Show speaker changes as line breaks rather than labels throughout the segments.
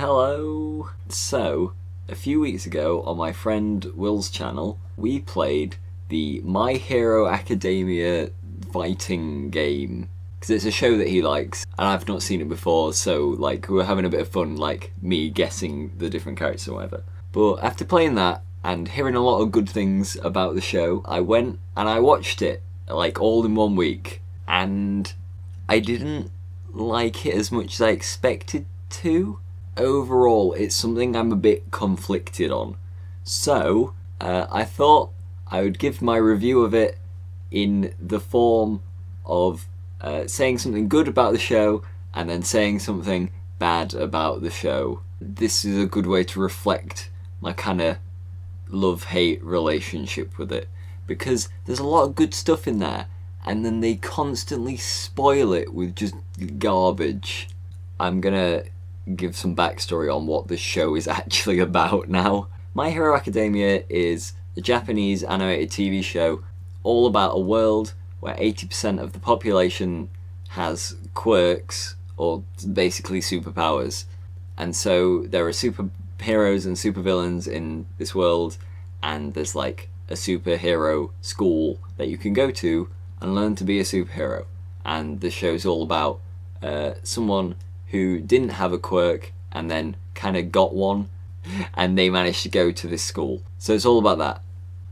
hello! So, a few weeks ago on my friend Will's channel, we played the My Hero Academia fighting game. Because it's a show that he likes, and I've not seen it before, so like we were having a bit of fun, like me guessing the different characters or whatever. But after playing that, and hearing a lot of good things about the show, I went and I watched it, like all in 1 week, and I didn't like it as much as I expected to. Overall, it's something I'm a bit conflicted on. So, I thought I would give my review of it in the form of saying something good about the show and then saying something bad about the show. This is a good way to reflect my kind of love-hate relationship with it, because there's a lot of good stuff in there and then they constantly spoil it with just garbage. I'm gonna give some backstory on what the show is actually about now. My Hero Academia is a Japanese animated TV show all about a world where 80% of the population has quirks, or basically superpowers. And so there are superheroes and supervillains in this world, and there's like a superhero school that you can go to and learn to be a superhero. And the show's all about someone who didn't have a quirk and then kind of got one, and they managed to go to this school. So it's all about that.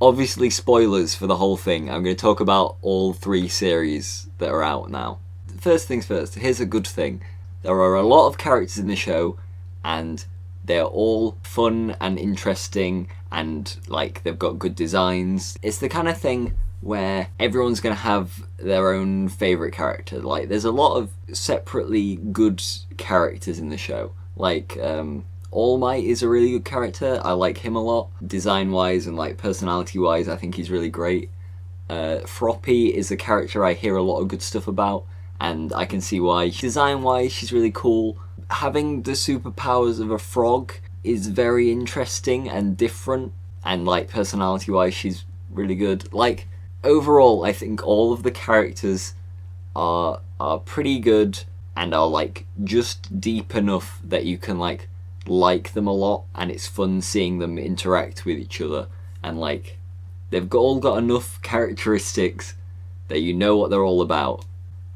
Obviously spoilers for the whole thing. I'm going to talk about all 3 series that are out now. First things first, here's a good thing. There are a lot of characters in the show and they're all fun and interesting, and like they've got good designs. It's the kind of thing where everyone's going to have their own favourite character. Like there's a lot of separately good characters in the show. Like All Might is a really good character. I like him a lot. Design wise and like personality wise, I think he's really great. Froppy is a character I hear a lot of good stuff about, and I can see why. Design wise, she's really cool. Having the superpowers of a frog is very interesting and different, and like personality wise, she's really good. Like overall, I think all of the characters are pretty good and are like just deep enough that you can like them a lot, and it's fun seeing them interact with each other, and like they've all got enough characteristics that you know what they're all about.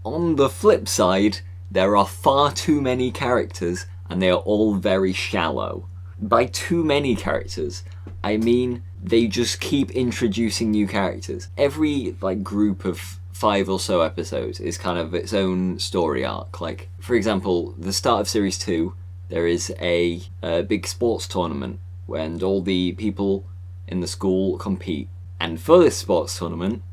On the flip side, there are far too many characters and they are all very shallow. By too many characters, I mean they just keep introducing new characters. Every like group of 5 or so episodes is kind of its own story arc. Like for example, the start of series 2, there is a big sports tournament when all the people in the school compete. And for this sports tournament,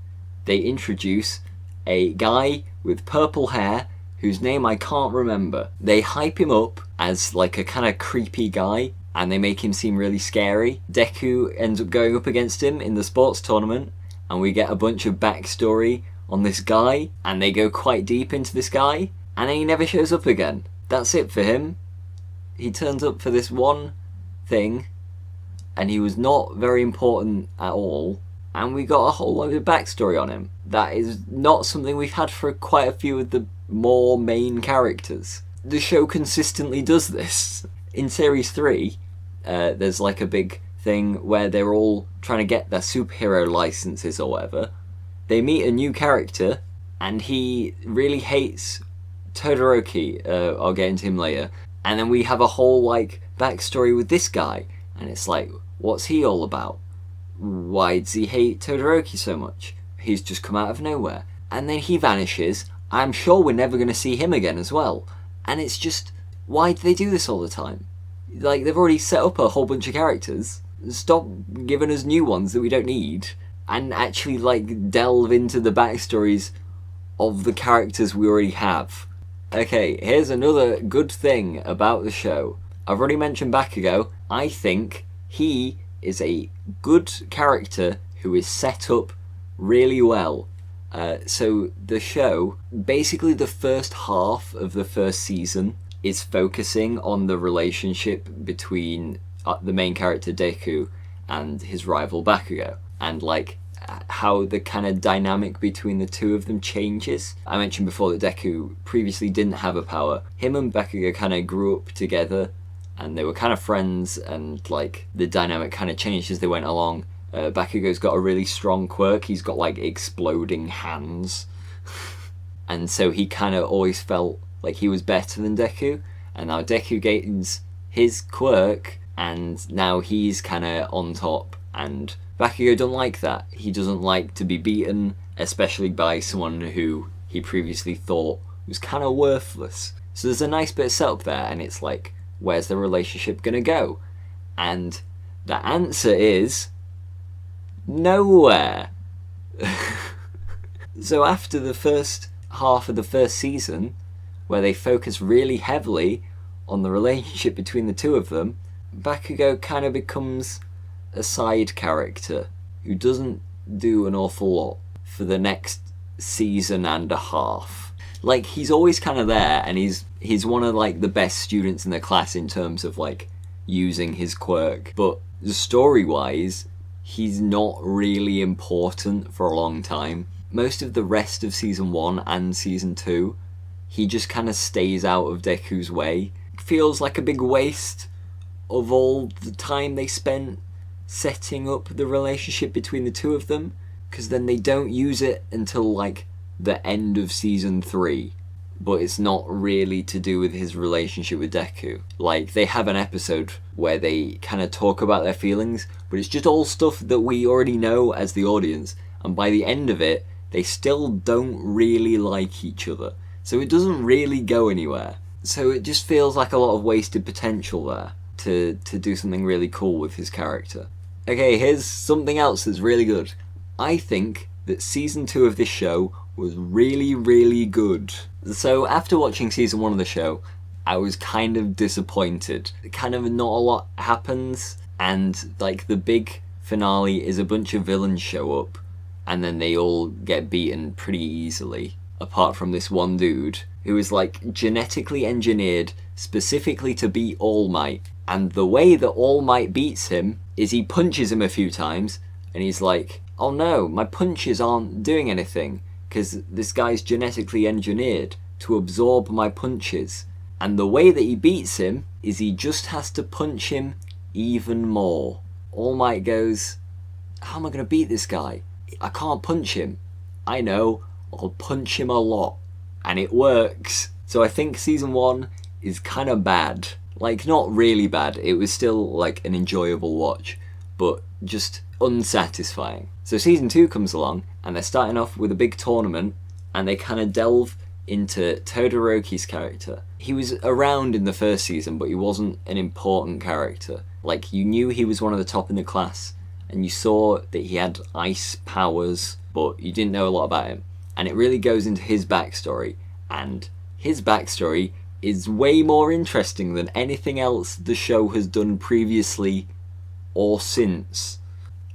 they introduce a guy with purple hair whose name I can't remember. They hype him up as like a kind of creepy guy, and they make him seem really scary. Deku ends up going up against him in the sports tournament, and we get a bunch of backstory on this guy, and they go quite deep into this guy, and then he never shows up again. That's it for him. He turns up for this one thing, and he was not very important at all, and we got a whole load of backstory on him. That is not something we've had for quite a few of the more main characters. The show consistently does this. In series 3, there's like a big thing where they're all trying to get their superhero licenses or whatever. They meet a new character, and he really hates Todoroki. I'll get into him later. And then we have a whole like backstory with this guy, and it's like, what's he all about? Why does he hate Todoroki so much? He's just come out of nowhere. And then he vanishes. I'm sure we're never going to see him again as well. And it's just, why do they do this all the time? Like, they've already set up a whole bunch of characters. Stop giving us new ones that we don't need, and actually like delve into the backstories of the characters we already have. Okay, here's another good thing about the show. I've already mentioned Bakugo. I think he is a good character who is set up really well. So the show, basically the first half of the first season is focusing on the relationship between the main character Deku and his rival Bakugo, and like how the kind of dynamic between the two of them changes. I mentioned before that Deku previously didn't have a power. Him and Bakugo kind of grew up together and they were kind of friends, and like the dynamic kind of changed as they went along. Bakugo's got a really strong quirk. He's got like exploding hands, and so he kind of always felt like he was better than Deku. And now Deku gains his quirk, and now he's kind of on top. And Bakugo don't like that. He doesn't like to be beaten, especially by someone who he previously thought was kind of worthless. So there's a nice bit of setup there, and it's like, where's the relationship gonna go? And the answer is nowhere. So after the first half of the first season, where they focus really heavily on the relationship between the two of them, Bakugo kind of becomes a side character who doesn't do an awful lot for the next season and a half. Like, he's always kind of there, and he's one of like the best students in the class in terms of like using his quirk, but story-wise, he's not really important for a long time. Most of the rest of season 1 and season 2, he just kind of stays out of Deku's way. It feels like a big waste of all the time they spent setting up the relationship between the two of them, because then they don't use it until like the end of season 3, but it's not really to do with his relationship with Deku. Like, they have an episode where they kind of talk about their feelings, but it's just all stuff that we already know as the audience, and by the end of it, they still don't really like each other. So it doesn't really go anywhere. So it just feels like a lot of wasted potential there to do something really cool with his character. Okay, here's something else that's really good. I think that season 2 of this show was really, really good. So after watching season 1 of the show, I was kind of disappointed. Kind of not a lot happens, and like the big finale is a bunch of villains show up, and then they all get beaten pretty easily, apart from this one dude who is like genetically engineered specifically to beat All Might. And the way that All Might beats him is he punches him a few times, and he's like, oh no, my punches aren't doing anything, because this guy's genetically engineered to absorb my punches. And the way that he beats him is he just has to punch him even more. All Might goes, how am I going to beat this guy? I can't punch him. I know, I'll punch him a lot. And it works. So I think season 1 is kind of bad. Like, not really bad. It was still like an enjoyable watch, but just unsatisfying. So season 2 comes along, and they're starting off with a big tournament, and they kind of delve into Todoroki's character. He was around in the first season, but he wasn't an important character. Like, you knew he was one of the top in the class, and you saw that he had ice powers, but you didn't know a lot about him. And it really goes into his backstory, and his backstory is way more interesting than anything else the show has done previously or since.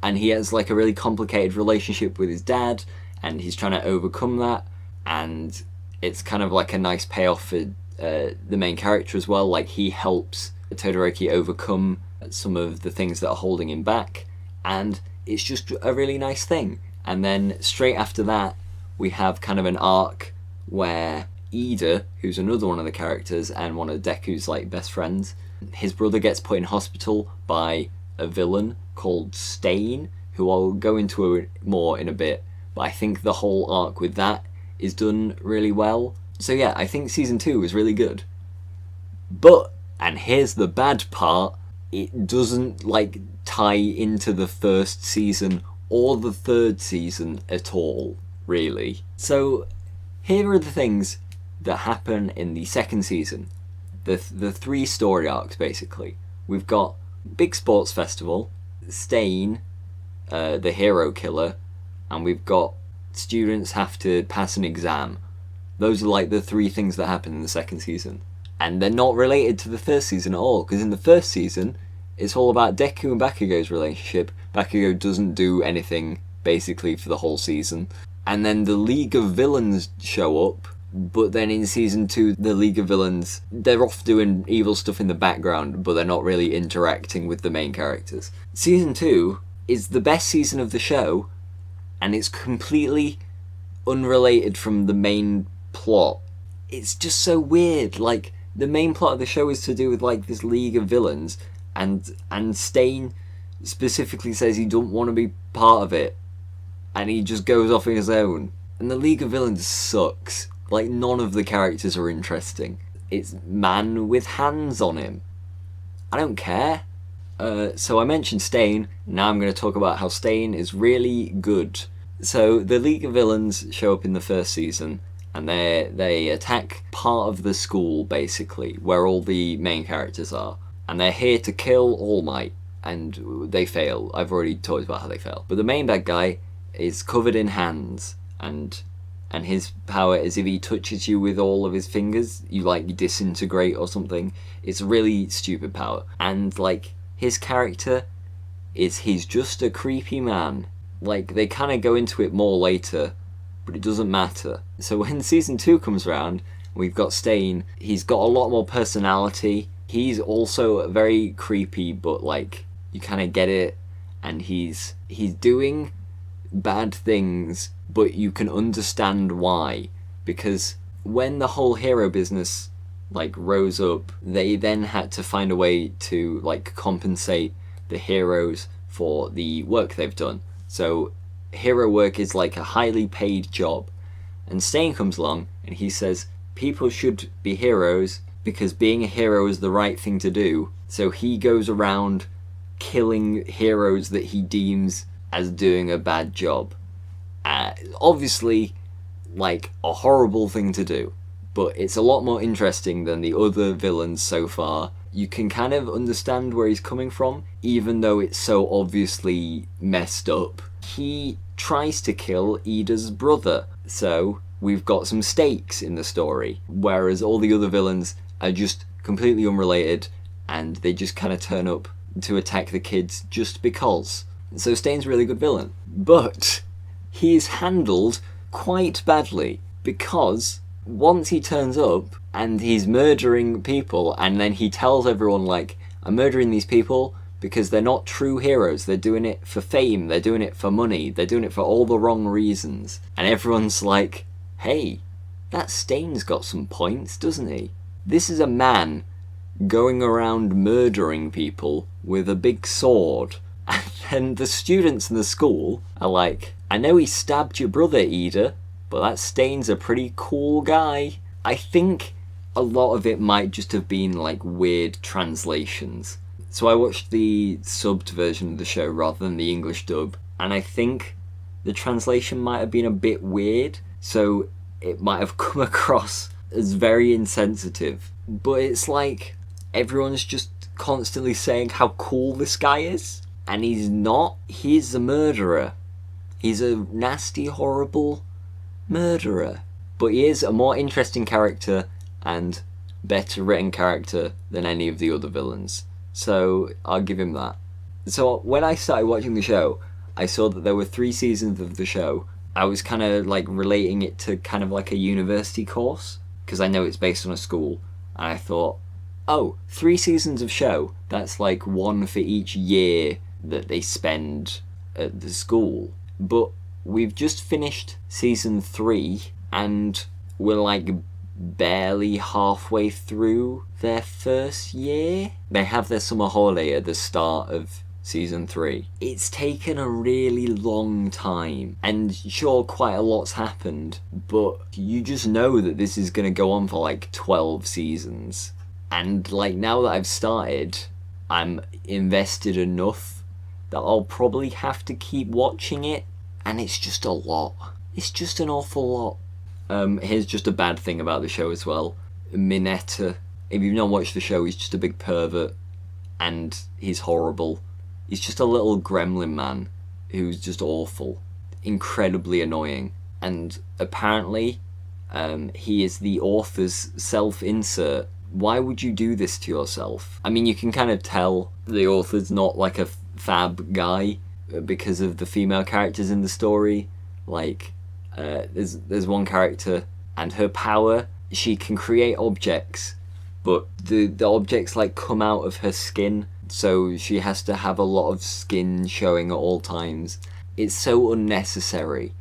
And he has like a really complicated relationship with his dad, and he's trying to overcome that, and it's kind of like a nice payoff for the main character as well. Like, he helps Todoroki overcome some of the things that are holding him back, and it's just a really nice thing. And then straight after that, we have kind of an arc where Ida, who's another one of the characters and one of Deku's like best friends, his brother gets put in hospital by a villain called Stain, who I'll go into more in a bit, but I think the whole arc with that is done really well. So yeah, I think season 2 was really good. But, and here's the bad part, it doesn't like tie into the first season or the third season at all, really. So here are the things that happen in the second season. The 3 story arcs, basically. We've got big sports festival, Stain, the hero killer, and we've got students have to pass an exam. Those are like the 3 things that happen in the second season. And they're not related to the first season at all, because in the first season, it's all about Deku and Bakugo's relationship. Bakugo doesn't do anything, basically, for the whole season. And then the League of Villains show up, but then in season 2, the League of Villains, they're off doing evil stuff in the background, but they're not really interacting with the main characters. Season 2 is the best season of the show, and it's completely unrelated from the main plot. It's just so weird. Like, the main plot of the show is to do with like this league of villains, and Stain specifically says he don't want to be part of it, and he just goes off on his own. And the League of Villains sucks. Like, none of the characters are interesting. It's man with hands on him. I don't care. So I mentioned Stain. Now I'm going to talk about how Stain is really good. So the League of Villains show up in the first season, and they attack part of the school, basically, where all the main characters are. And they're here to kill All Might. And they fail. I've already talked about how they fail. But the main bad guy is covered in hands, and his power is if he touches you with all of his fingers, you like disintegrate or something. It's a really stupid power. And like, his character is he's just a creepy man. Like, they kind of go into it more later, but it doesn't matter. So when season 2 comes around, we've got Stain. He's got a lot more personality. He's also very creepy, but like, you kind of get it, and he's doing bad things, but you can understand why, because when the whole hero business like rose up, they then had to find a way to like compensate the heroes for the work they've done. So hero work is like a highly paid job, and Stain comes along and he says people should be heroes because being a hero is the right thing to do. So he goes around killing heroes that he deems as doing a bad job. Obviously, like, a horrible thing to do, but it's a lot more interesting than the other villains so far. You can kind of understand where he's coming from, even though it's so obviously messed up. He tries to kill Ida's brother, so we've got some stakes in the story, whereas all the other villains are just completely unrelated, and they just kind of turn up to attack the kids just because. So Stain's a really good villain, but he's handled quite badly, because once he turns up and he's murdering people, and then he tells everyone like, I'm murdering these people because they're not true heroes, they're doing it for fame, they're doing it for money, they're doing it for all the wrong reasons. And everyone's like, hey, that Stain's got some points, doesn't he? This is a man going around murdering people with a big sword. And then the students in the school are like, I know he stabbed your brother, Ida, but that Stain's a pretty cool guy. I think a lot of it might just have been like weird translations. So I watched the subbed version of the show rather than the English dub, and I think the translation might have been a bit weird, so it might have come across as very insensitive. But it's like, everyone's just constantly saying how cool this guy is, and he's not. He's a murderer. He's a nasty, horrible murderer. But he is a more interesting character and better written character than any of the other villains. So I'll give him that. So when I started watching the show, I saw that there were 3 seasons of the show. I was kind of like relating it to kind of like a university course, because I know it's based on a school. And I thought, oh, 3 seasons of show, that's like 1 for each year that they spend at the school. But we've just finished season 3, and we're like barely halfway through their first year. They have their summer holiday at the start of season 3. It's taken a really long time, and sure, quite a lot's happened, but you just know that this is going to go on for like 12 seasons. And like, now that I've started, I'm invested enough that I'll probably have to keep watching it, and it's just a lot. It's just an awful lot. Here's just a bad thing about the show as well. Mineta, if you've not watched the show, he's just a big pervert, and he's horrible. He's just a little gremlin man who's just awful, incredibly annoying, and apparently he is the author's self-insert. Why would you do this to yourself? I mean, you can kind of tell the author's not like a fab guy because of the female characters in the story. Like, there's one character, and her power, she can create objects, but the objects like come out of her skin, so she has to have a lot of skin showing at all times. It's so unnecessary,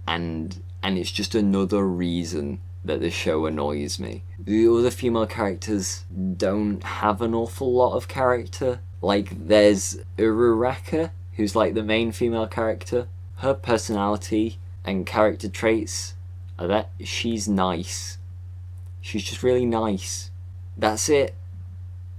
and it's just another reason that the show annoys me. The other female characters don't have an awful lot of character. Like, there's Uraraka, who's like the main female character. Her personality and character traits are that she's nice. She's just really nice. That's it.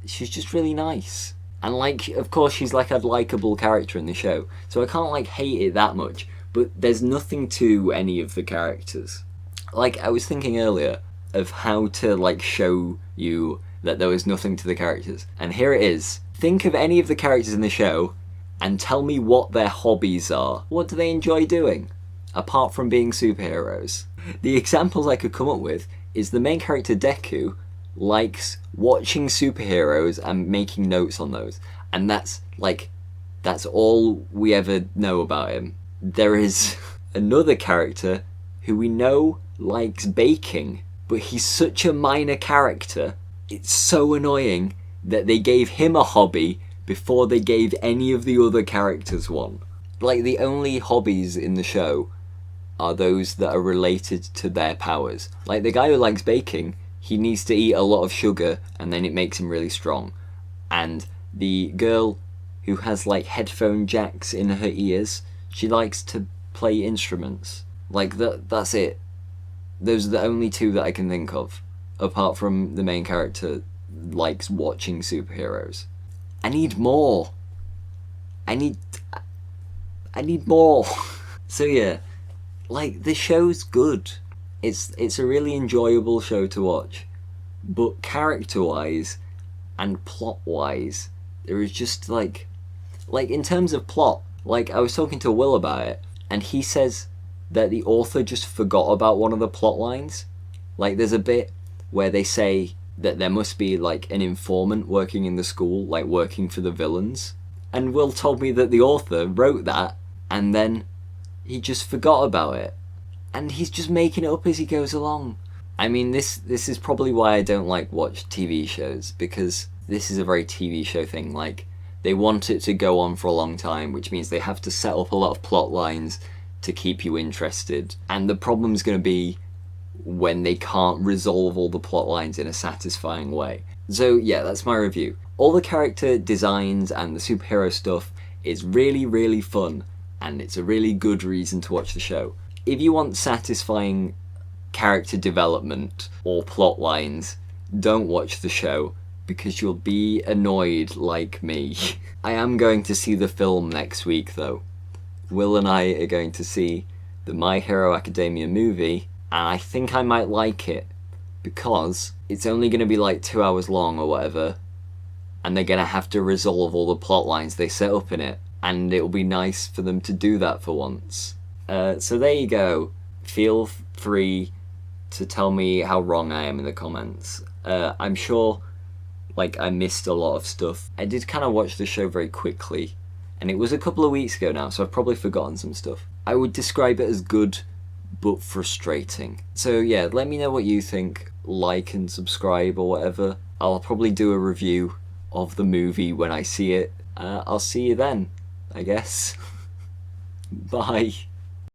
She's just really nice. And like, of course, she's like a likeable character in the show, so I can't like hate it that much, but there's nothing to any of the characters. Like, I was thinking earlier of how to like show you that there was nothing to the characters, and here it is. Think of any of the characters in the show and tell me what their hobbies are. What do they enjoy doing, apart from being superheroes? The examples I could come up with is the main character Deku likes watching superheroes and making notes on those, and that's all we ever know about him. There is another character who we know likes baking, but he's such a minor character, it's so annoying that they gave him a hobby before they gave any of the other characters one. Like, the only hobbies in the show are those that are related to their powers. Like, the guy who likes baking, he needs to eat a lot of sugar and then it makes him really strong. And the girl who has like headphone jacks in her ears, she likes to play instruments. Like, that's it. Those are the only two that I can think of, apart from the main character likes watching superheroes. I need more. I need more. So yeah, like, the show's good. It's a really enjoyable show to watch, but character-wise and plot-wise, there is just like in terms of plot, like, I was talking to Will about it, and he says that the author just forgot about one of the plot lines. Like, there's a bit where they say that there must be like an informant working in the school, like working for the villains, and Will told me that the author wrote that and then he just forgot about it. And he's just making it up as he goes along. I mean, this is probably why I don't like watch TV shows, because this is a very TV show thing. Like, they want it to go on for a long time, which means they have to set up a lot of plot lines to keep you interested. And the problem's going to be when they can't resolve all the plot lines in a satisfying way. So yeah, that's my review. All the character designs and the superhero stuff is really, really fun, and it's a really good reason to watch the show. If you want satisfying character development or plot lines, don't watch the show, because you'll be annoyed like me. I am going to see the film next week though. Will and I are going to see the My Hero Academia movie, and I think I might like it, because it's only going to be like 2 hours long or whatever, and they're going to have to resolve all the plot lines they set up in it, and it'll be nice for them to do that for once. So there you go. Feel free to tell me how wrong I am in the comments. I'm sure like I missed a lot of stuff. I did kind of watch the show very quickly, and it was a couple of weeks ago now, so I've probably forgotten some stuff. I would describe it as good but frustrating. So yeah, let me know what you think. Like and subscribe or whatever. I'll probably do a review of the movie when I see it. I'll see you then, I guess. Bye.